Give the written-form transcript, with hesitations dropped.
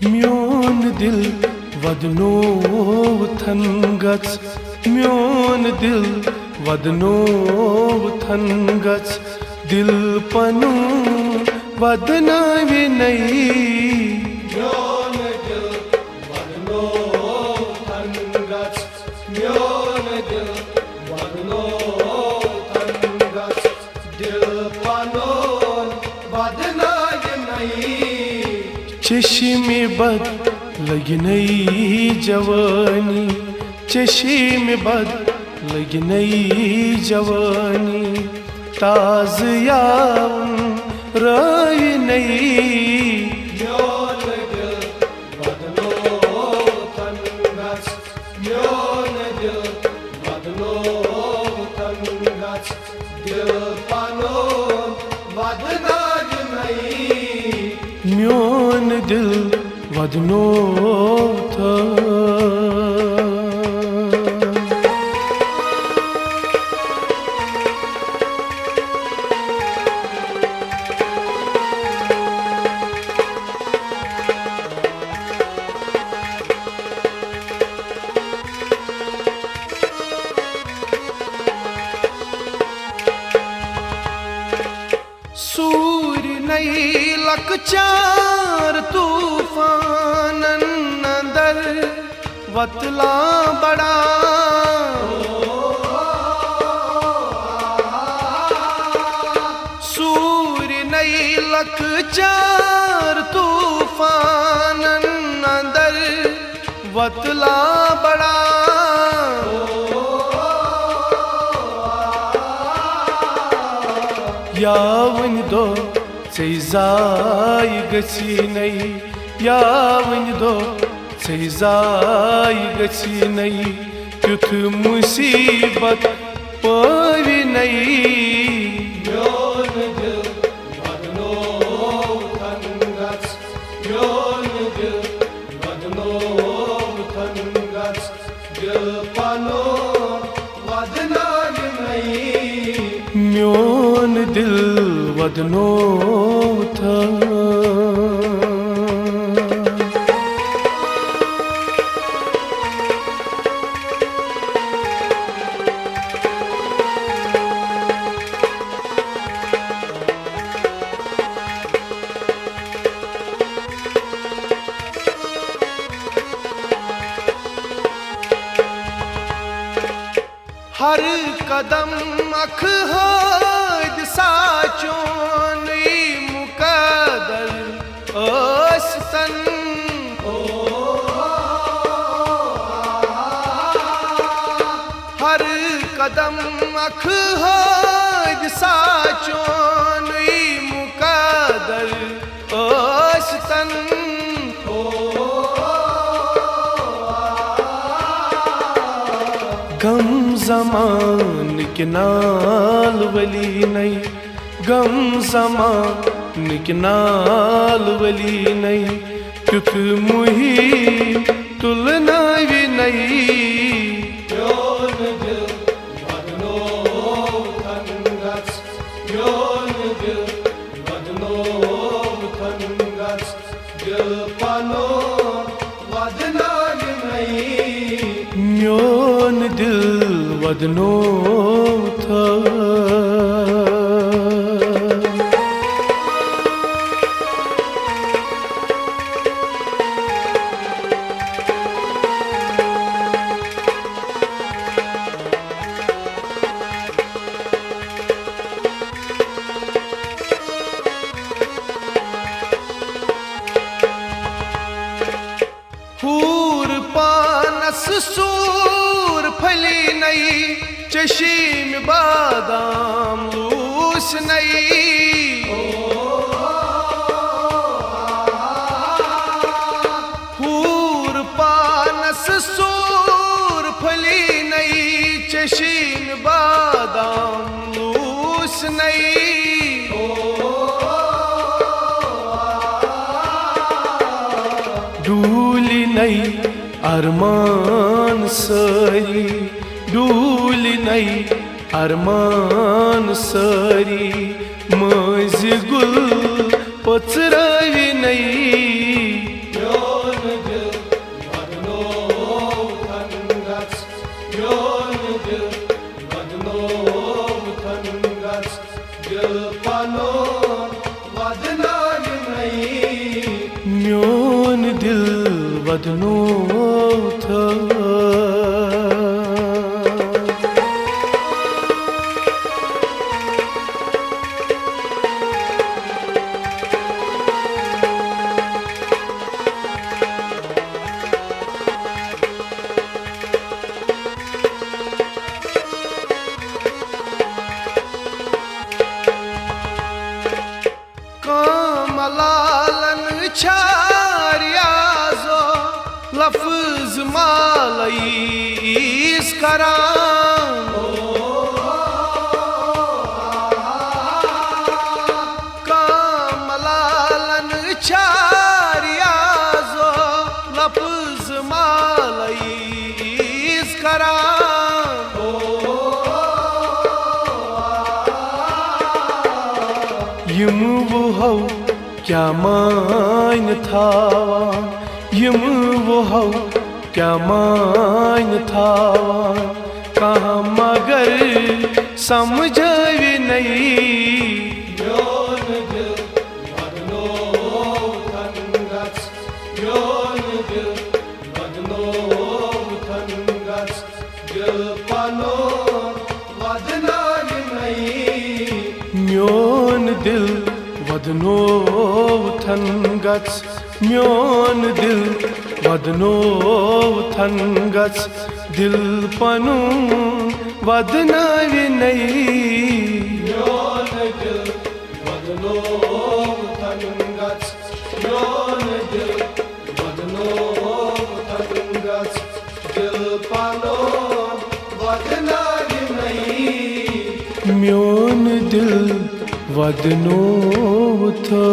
म्योन दिल वदनोथन गच म्योन दिल वदनोथन गच दिल पनु वदनावि नहीं म्योन दिल वदनोथन गच म्योन दिल वदनोथन गच दिल पनु वदनावि नहीं चश्मे बद लगिनई जवानी चश्मे बद लगिनई जवानी ताज यावन राय नहीं म्योन दिल वदनोथन गच म्योन दिल वदनोथन गच दिल पनु वदनावि नहीं म्योन दिल वदनोथन सूर्य नई लकचार तूफान अंदर वतला बड़ा सूर्य नई लकचार तूफान अंदर वतला बड़ा यावन दो जाय गछि नहीं यावन दो जाय गछि नहीं तुथ मुसीबत पावि नहीं म्योन दिल वदनोथन गच म्योन दिल वदनोथन गच दिल पनु वदनावि नहीं म्योन दिल वदनोथन हर कदम अख हद साचोन मुकदर अस्तन हर कदम अख हद साचोन मुकदर अस्तन गम ज़मान के नाल वली नहीं गम ज़मान के नाल वली नहीं तुथ मुही तुलना भी नहीं म्योन दिल वदनोथन गच म्योन दिल वदनोथन गच दिल पनु वदनावि नहीं म्योन दिल वदनोथन हूर पानस सूर फली नहीं चशीम बादाम लूस नहीं हूर पानस सूर फली नहीं चशीम बादाम लूस नहीं डूली नहीं अरमान सरी डूली नहीं अरमान सरी मज गुल पचरावी नहीं म्योन दिल वदनो था। कामलालन छारियाजो लफ्ज मालईस करां कामलालन छारियाजो लफ्ज मालईस करां यम वो हो क्या मान थावान यम वो हो क्या मान थावान कहाँ मगर समझावे नहीं। Mjön dil vadno thangats Mjön dil vadno thangats Dil pano vadna nai म्योन दिल वदनो थनगच म्योन दिल वदनो थनगच दिल पनु वदनावे नहीं। Mjön dil vadno thangats Mjön dil vadno thangats Dil pano vadna nai म्योन दिल वदनो था।